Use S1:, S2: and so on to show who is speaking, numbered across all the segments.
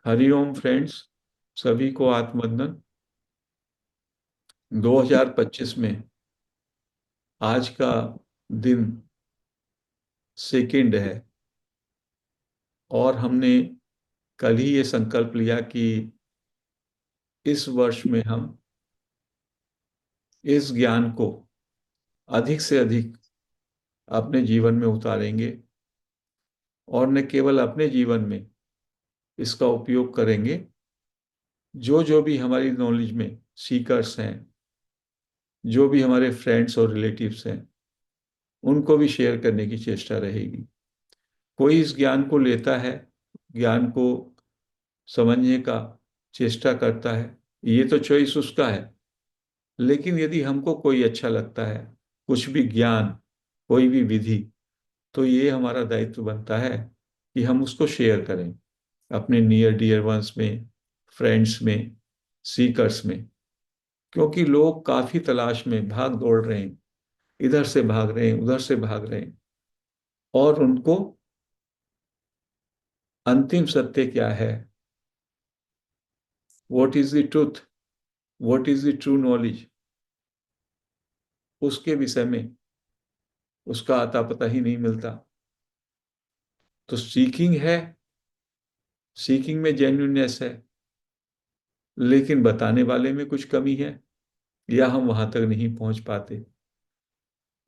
S1: Hariom friends, सभी को आत्मवंदन। 2025 में आज का दिन सेकंड है और हमने कल ही ये संकल्प लिया कि इस वर्ष में हम इस ज्ञान को अधिक से अधिक अपने जीवन में उतारेंगे और न केवल अपने जीवन में इसका उपयोग करेंगे। जो जो भी हमारी नॉलेज में सीकर्स हैं, जो भी हमारे फ्रेंड्स और रिलेटिव्स हैं, उनको भी शेयर करने की चेष्टा रहेगी। कोई इस ज्ञान को लेता है, ज्ञान को समझने का चेष्टा करता है, ये तो चॉइस उसका है। लेकिन यदि हमको कोई अच्छा लगता है, कुछ भी ज्ञान, कोई भी विधि, तो ये हमारा दायित्व बनता है कि हम उसको शेयर करें अपने नियर डियर वंस में, फ्रेंड्स में, सीकर्स में। क्योंकि लोग काफी तलाश में भाग दौड़ रहे हैं, इधर से भाग रहे हैं, उधर से भाग रहे हैं, और उनको अंतिम सत्य क्या है, what is the truth, what is the true knowledge, उसके विषय में उसका आता पता ही नहीं मिलता। तो सीकिंग है, सीकिंग में जेन्युइननेस है, लेकिन बताने वाले में कुछ कमी है या हम वहां तक नहीं पहुंच पाते।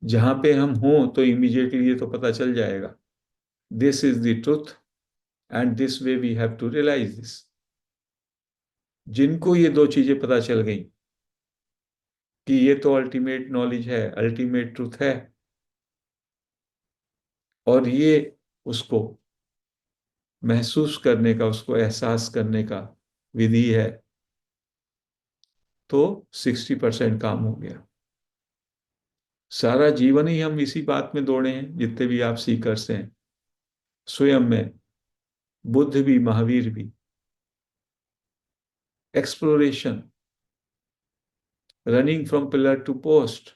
S1: जहां पे हम हों तो इमीडिएटली ये तो पता चल जाएगा, this is the truth and this way we have to realize this. जिनको ये दो चीजें पता चल गई कि ये तो अल्टीमेट नॉलेज है, अल्टीमेट ट्रुथ है, और ये उसको महसूस करने का, उसको एहसास करने का विधि है, तो 60% काम हो गया। सारा जीवन ही हम इसी बात में दौड़े हैं, जितने भी आप सीकर्स हैं स्वयं में, बुद्ध भी, महावीर भी। Exploration, running from pillar to post,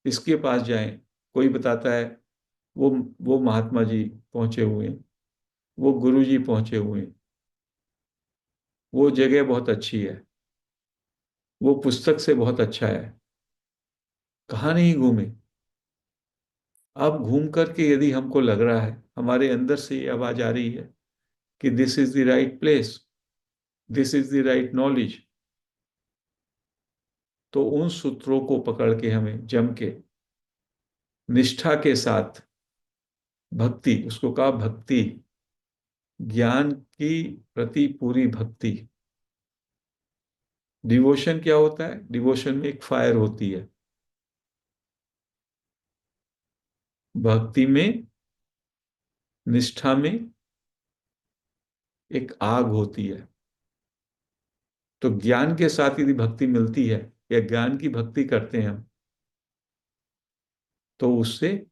S1: इसके पास जाएं। कोई बताता है वो वो महात्मा जी पहुंचे हुए हैं, वो गुरु जी पहुंचे हुए हैं, वो जगह बहुत अच्छी है, वो पुस्तक से बहुत अच्छा है। कहाँ नहीं घूमे। अब घूम करके यदि हमको लग रहा है, हमारे अंदर से ये आवाज आ रही है कि this is the right place, this is the right knowledge, तो उन सूत्रों को पकड़ के हमें जम के निष्ठा के साथ, भक्ति, उसको कहा भक्ति, ज्ञान की प्रति पूरी भक्ति। डिवोशन क्या होता है? डिवोशन में एक फायर होती है, भक्ति में, निष्ठा में एक आग होती है। तो ज्ञान के साथ यदि भक्ति मिलती है या ज्ञान की भक्ति करते हैं हम, तो उससे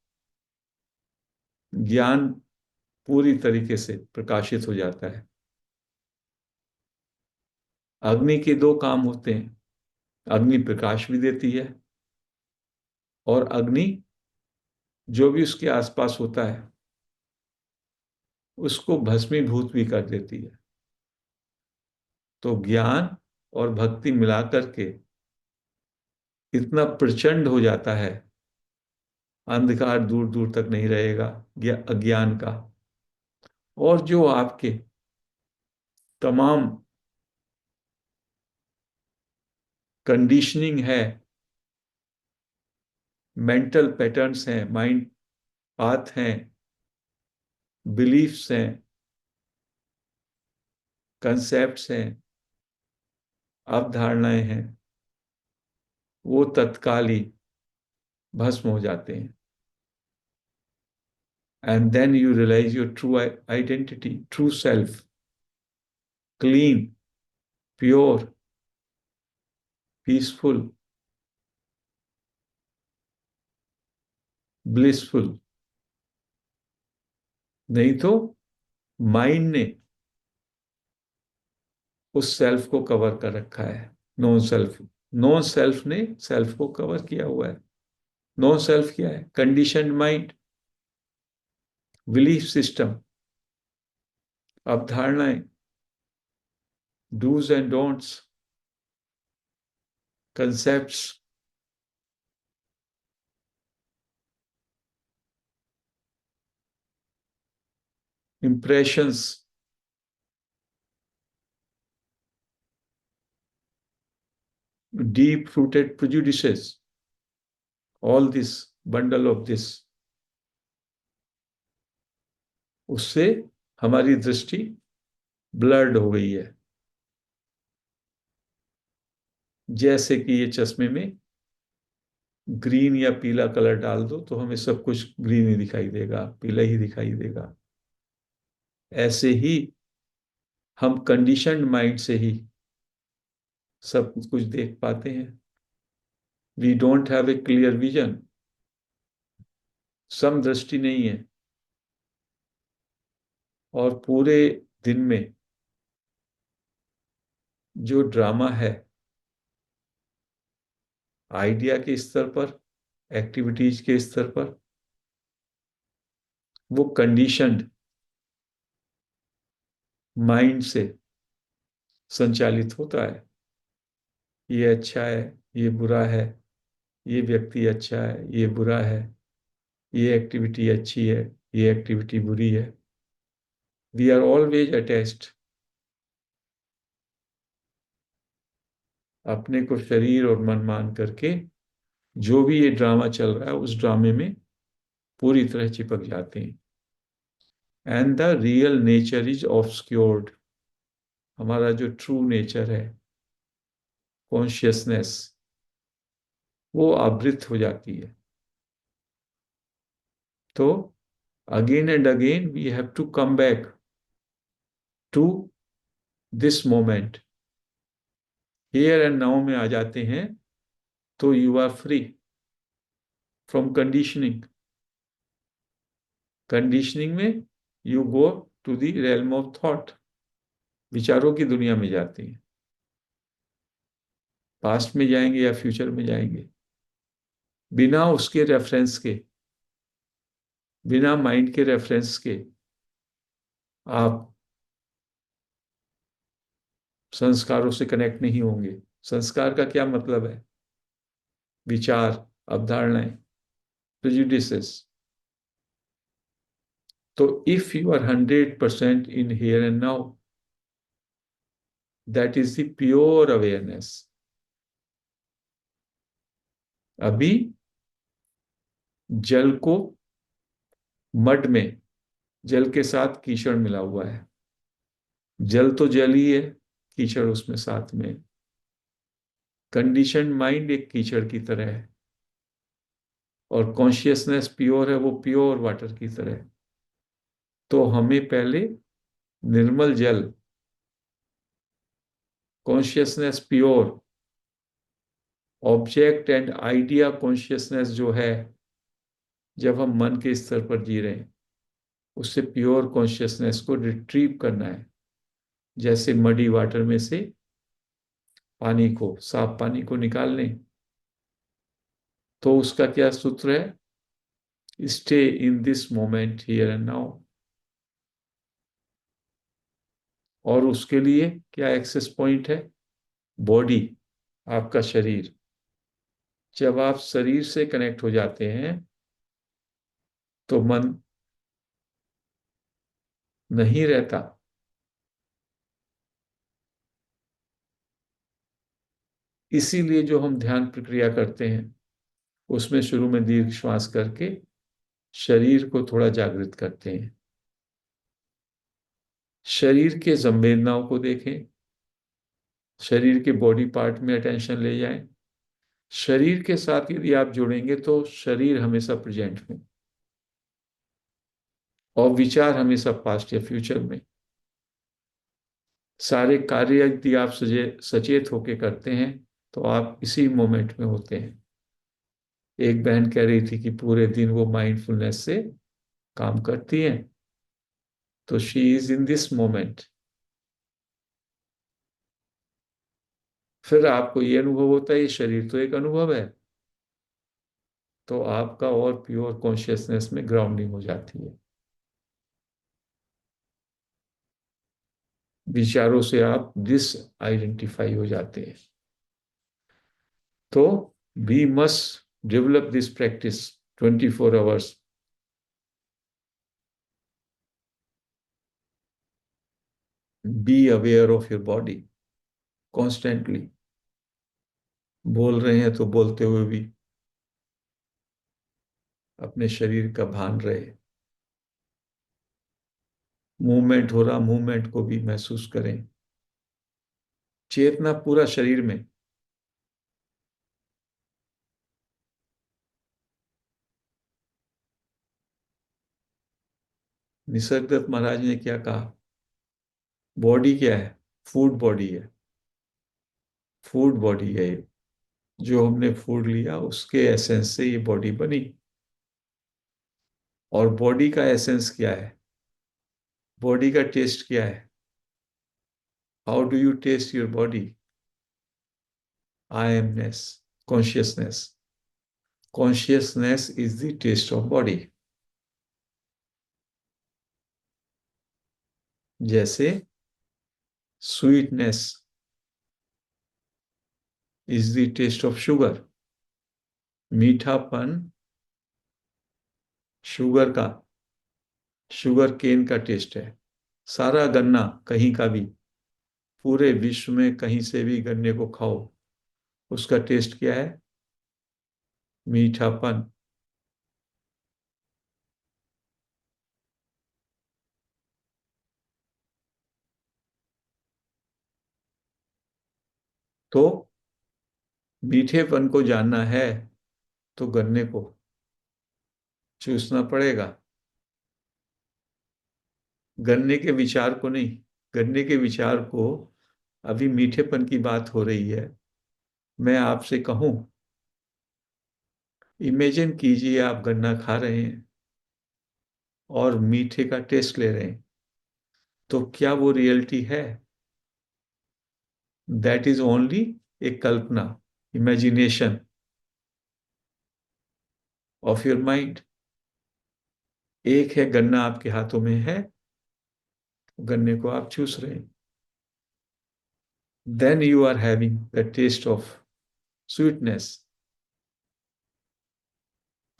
S1: ज्ञान पूरी तरीके से प्रकाशित हो जाता है। अग्नि के दो काम होते हैं, अग्नि प्रकाश भी देती है, और अग्नि जो भी उसके आसपास होता है उसको भस्मीभूत भी कर देती है। तो ज्ञान और भक्ति मिलाकर के इतना प्रचंड हो जाता है, अंधकार दूर दूर तक नहीं रहेगा अज्ञान का। और जो आपके तमाम कंडीशनिंग है, मेंटल पैटर्न्स हैं, माइंड पाथ हैं, बिलीफ्स हैं, कंसेप्ट्स हैं, अवधारणाएं हैं, वो तत्काल ही भस्म हो जाते हैं। And then you realize your true identity, true self, clean, pure, peaceful, blissful. नहीं तो माइंड ने उस सेल्फ को कवर कर रखा है, नॉन सेल्फ। नॉन सेल्फ ने सेल्फ को कवर किया हुआ है। नॉन सेल्फ क्या है? कंडीशनड माइंड, बिलीफ सिस्टम, अवधारणाएं, do's and don'ts, concepts, impressions, deep rooted prejudices, all this bundle of this, उससे हमारी दृष्टि ब्लर्ड हो गई है। जैसे कि ये चश्मे में ग्रीन या पीला कलर डाल दो तो हमें सब कुछ ग्रीन ही दिखाई देगा, पीला ही दिखाई देगा। ऐसे ही हम कंडीशनड माइंड से ही सब कुछ देख पाते हैं। We don't have a clear vision, समदृष्टि नहीं है, और पूरे दिन में जो ड्रामा है आइडिया के स्तर पर, एक्टिविटीज के स्तर पर, वो कंडीशनड माइंड से संचालित होता है। ये अच्छा है, ये बुरा है, ये व्यक्ति अच्छा है, ये बुरा है, ये एक्टिविटी अच्छी है, ये एक्टिविटी बुरी है। We are always attached. अपने को शरीर और मन मान करके जो भी ये ड्रामा चल रहा है उस ड्रामे में पूरी तरह चिपक जाते हैं। And the real nature is obscured. हमारा जो ट्रू नेचर है, कॉन्शियसनेस, वो आवृत हो जाती है। तो again and again we have to come back to this moment. Here and now में आ जाते हैं तो you are free from conditioning. Conditioning में you go to the realm of thought, विचारों की दुनिया में जाते हैं। पास्ट में जाएंगे या फ्यूचर में जाएंगे, बिना उसके रेफरेंस के, बिना माइंड के रेफरेंस के आप संस्कारों से कनेक्ट नहीं होंगे। संस्कार का क्या मतलब है? विचार, अवधारणाएं, प्रेजुडिसेस। तो if you are 100% in here and now, that is the pure awareness. अभी जल को, मड में जल के साथ कीचड़ मिला हुआ है। जल तो जल ही है, कीचड़ उसमें साथ में। कंडीशन माइंड एक कीचड़ की तरह है और कॉन्शियसनेस प्योर है, वो प्योर वाटर की तरह है। तो हमें पहले निर्मल जल, consciousness pure, object and idea consciousness जो है, जब हम मन के स्तर पर जी रहे हैं, उससे प्योर कॉन्शियसनेस को रिट्रीव करना है। जैसे मडी वाटर में से पानी को, साफ पानी को निकाल लें, तो उसका क्या सूत्र है? Stay in this moment here and now. और उसके लिए क्या एक्सेस पॉइंट है? बॉडी, आपका शरीर। जब आप शरीर से कनेक्ट हो जाते हैं तो मन नहीं रहता। इसीलिए जो हम ध्यान प्रक्रिया करते हैं उसमें शुरू में दीर्घ श्वास करके शरीर को थोड़ा जागृत करते हैं। शरीर के संवेदनाओं को देखें, शरीर के बॉडी पार्ट में अटेंशन ले जाएं। शरीर के साथ यदि आप जुड़ेंगे तो शरीर हमेशा प्रेजेंट में और विचार हमेशा पास्ट या फ्यूचर में। सारे कार्य यदि आप सचेत होके करते हैं तो आप इसी मोमेंट में होते हैं। एक बहन कह रही थी कि पूरे दिन वो माइंडफुलनेस से काम करती हैं, तो she is in this moment. फिर आपको ये अनुभव होता है ये शरीर तो एक अनुभव है, तो आपका और प्योर कॉन्शियसनेस में ग्राउंडिंग हो जाती है। विचारों से आप डिस आइडेंटिफाई हो जाते हैं। तो we must develop this practice 24 hours. Be aware of your body constantly. बोल रहे हैं तो बोलते हुए भी अपने शरीर का भान रहे। मूवमेंट हो रहा, मूवमेंट को भी महसूस करें। चेतना पूरा शरीर में। निसर्गदत्त महाराज ने क्या कहा? बॉडी क्या है? फूड बॉडी है। फूड बॉडी है ये। जो हमने फूड लिया उसके एसेंस से ये बॉडी बनी। और बॉडी का एसेंस क्या है? बॉडी का टेस्ट क्या है? How do you taste your body? I amness, consciousness. Consciousness is the taste of body. जैसे sweetness is the taste of sugar. मीठापन शुगर का, शुगर केन का टेस्ट है। सारा गन्ना कहीं का भी, पूरे विश्व में कहीं से भी गन्ने को खाओ, उसका टेस्ट क्या है? मीठापन। तो मीठेपन को जानना है तो गन्ने को चूसना पड़ेगा। गन्ने के विचार को नहीं। गन्ने के विचार को, अभी मीठेपन की बात हो रही है। मैं आपसे कहूं, इमेजिन कीजिए आप गन्ना खा रहे हैं और मीठे का टेस्ट ले रहे हैं। तो क्या वो रियलिटी है? That is only A Kalpana, imagination of your mind. एक है गन्ना आपके हाथों में है, गन्ने को आप चूस रहे हैं। Then you are having the taste of sweetness.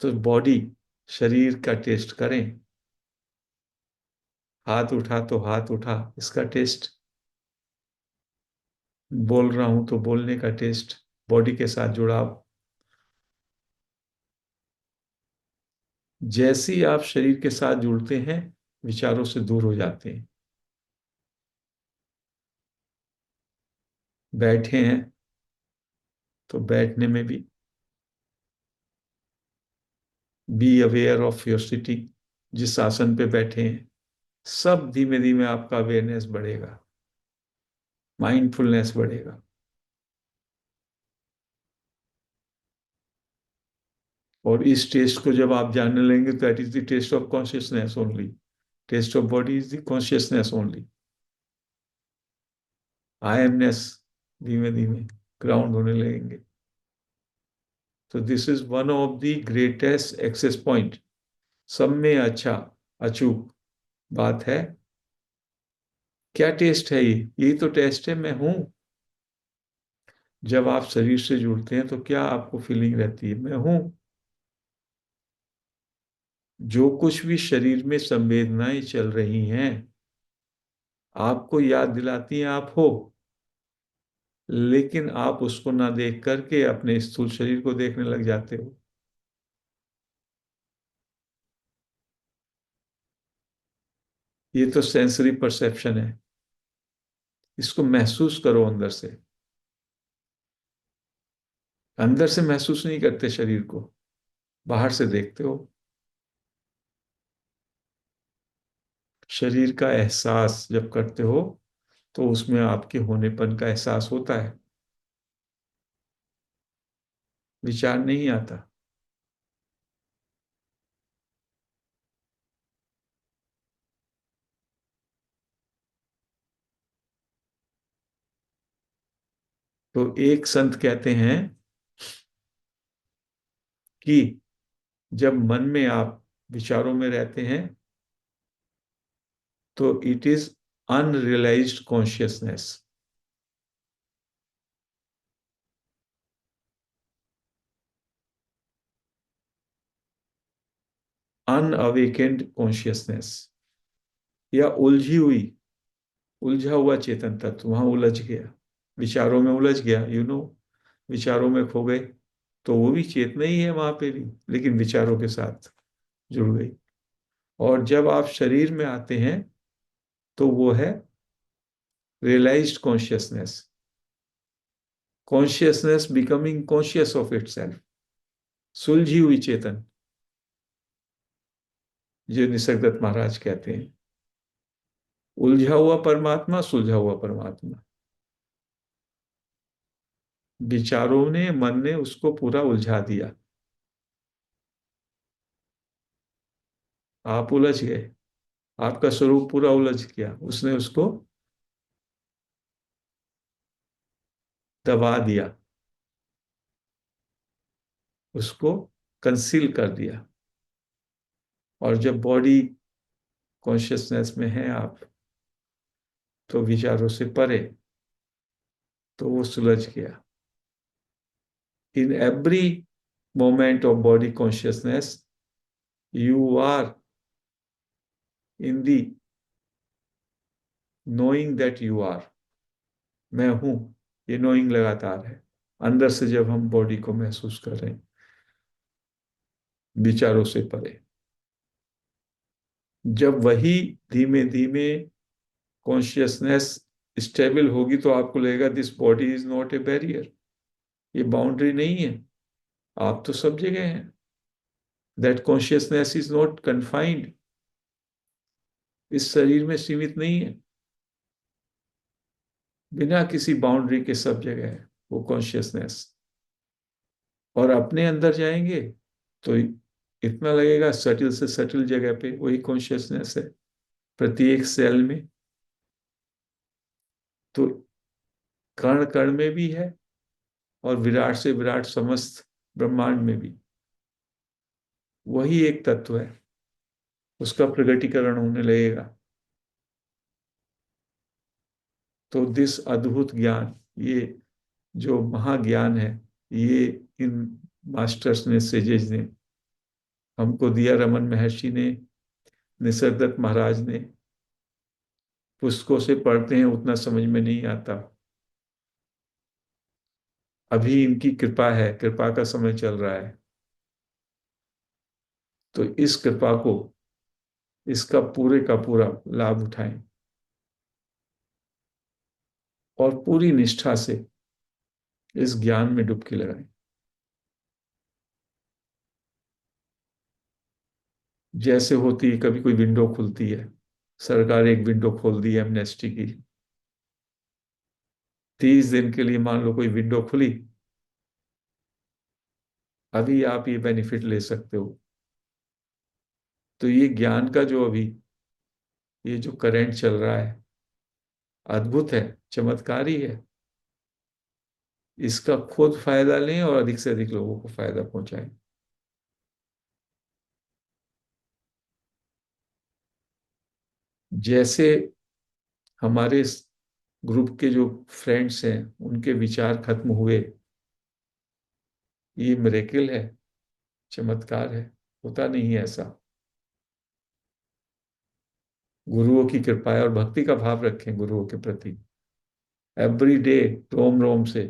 S1: तो बॉडी, शरीर का टेस्ट करें। हाथ उठा तो हाथ उठा, इसका टेस्ट। बोल रहा हूं तो बोलने का टेस्ट। बॉडी के साथ जुड़ाव। जैसे ही आप शरीर के साथ जुड़ते हैं, विचारों से दूर हो जाते हैं। बैठे हैं तो बैठने में भी B aware of your sitting. जिस आसन पे बैठे हैं, सब धीमे धीमे आपका अवेयरनेस बढ़ेगा, माइंडफुलनेस बढ़ेगा। और इस टेस्ट को जब आप जानने लेंगे, that is the taste of consciousness only. Taste of body is the consciousness only. I amness धीमे धीमे ग्राउंड होने लगेंगे। तो this is one of the greatest access point. सब में अच्छा अचूक बात है। क्या टेस्ट है ये? यही तो टेस्ट है, मैं हूं। जब आप शरीर से जुड़ते हैं तो क्या आपको फीलिंग रहती है? मैं हूं। जो कुछ भी शरीर में संवेदनाएं चल रही हैं, आपको याद दिलाती हैं आप हो। लेकिन आप उसको ना देख करके अपने स्थूल शरीर को देखने लग जाते हो। ये तो सेंसरी परसेप्शन है। इसको महसूस करो अंदर से। अंदर से महसूस नहीं करते शरीर को, बाहर से देखते हो। शरीर का एहसास जब करते हो तो उसमें आपके होनेपन का एहसास होता है, विचार नहीं आता। तो एक संत कहते हैं कि जब मन में आप विचारों में रहते हैं तो it is unrealised consciousness, unawakened consciousness, या उलझी हुई, उलझा हुआ चेतन तत्व वहां उलझ गया, विचारों में उलझ गया, विचारों में खो गए। तो वो भी चेतना ही है वहां पे भी, लेकिन विचारों के साथ जुड़ गई। और जब आप शरीर में आते हैं तो वो है realised consciousness, consciousness becoming conscious of itself, सुलझी हुई चेतन, जो निसर्गदत्त महाराज कहते हैं, उलझा हुआ परमात्मा, सुलझा हुआ परमात्मा। विचारों ने, मन ने उसको पूरा उलझा दिया, आप उलझ गए, आपका स्वरूप पूरा उलझ गया, उसने उसको दबा दिया, उसको कंसील कर दिया। और जब बॉडी कॉन्शियसनेस में है आप, तो विचारों से परे, तो वो सुलझ गया। In every moment of body consciousness you are in the knowing that you are, मैं हूं, ये नोइंग लगातार है अंदर से, जब हम बॉडी को महसूस कर रहे हैं विचारों से परे। जब वही धीमे धीमे कॉन्शियसनेस स्टेबल होगी, तो आपको लगेगा this body is not a barrier, ये बाउंड्री नहीं है, आप तो सब जगह हैं। That consciousness is not confined, इस शरीर में सीमित नहीं है, बिना किसी बाउंड्री के सब जगह है वो कॉन्शियसनेस। और अपने अंदर जाएंगे तो इतना लगेगा सटिल से सटिल जगह पे वही कॉन्शियसनेस है, प्रत्येक सेल में, तो कण कण में भी है, और विराट से विराट समस्त ब्रह्मांड में भी वही एक तत्व है, उसका प्रगटीकरण होने लगेगा। तो दिस अद्भुत ज्ञान, ये जो महाज्ञान है, ये इन मास्टर्स ने, सेजेस ने हमको दिया, रमन महर्षि ने, निसर्गदत्त महाराज ने। पुस्तकों से पढ़ते हैं उतना समझ में नहीं आता, अभी इनकी कृपा है, कृपा का समय चल रहा है। तो इस कृपा को, इसका पूरे का पूरा लाभ उठाएं और पूरी निष्ठा से इस ज्ञान में डुबकी लगाएं। जैसे होती है, कभी कोई विंडो खुलती है, सरकार एक विंडो खोल दी है एमनेस्टी की, 30 दिन के लिए मान लो कोई विंडो खुली, अभी आप ये बेनिफिट ले सकते हो। तो ये ज्ञान का जो अभी ये जो करंट चल रहा है, अद्भुत है, चमत्कारी है। इसका खुद फायदा लें और अधिक से अधिक लोगों को फायदा पहुंचाएं। जैसे हमारे ग्रुप के जो फ्रेंड्स हैं, उनके विचार खत्म हुए, ये मिरेकल है, चमत्कार है, होता नहीं है ऐसा। गुरुओं की कृपा है, और भक्ति का भाव रखें गुरुओं के प्रति एवरी डे, रोम रोम से।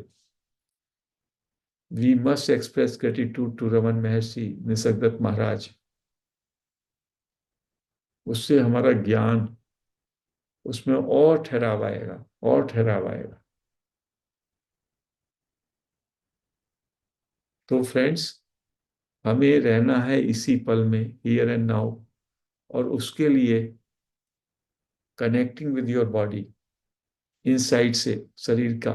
S1: We must express gratitude to Raman Maharshi, Nisargadatta महाराज। उससे हमारा ज्ञान, उसमें और ठहराव आएगा, और ठहराव आएगा। तो फ्रेंड्स, हमें रहना है इसी पल में, हियर एंड नाउ, और उसके लिए connecting with your body, inside से, शरीर का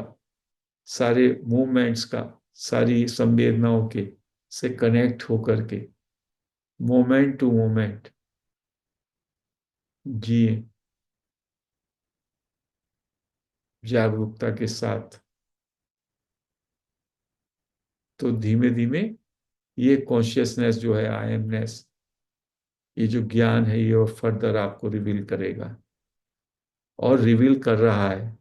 S1: सारे मूवमेंट्स का, सारी संवेदनाओं के से कनेक्ट होकर के मोमेंट टू मोमेंट जिए, जागरूकता के साथ। तो धीमे धीमे ये कॉन्शियसनेस जो है, आई एमनेस, ये जो ज्ञान है, ये और फर्दर आपको रिवील करेगा, और रिवील कर रहा है,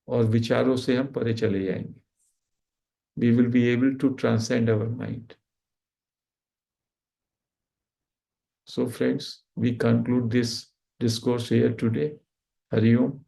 S1: और विचारों से हम परे चले जाएंगे. We will be able to transcend our mind. So friends, we conclude this discourse here today. Hari Om.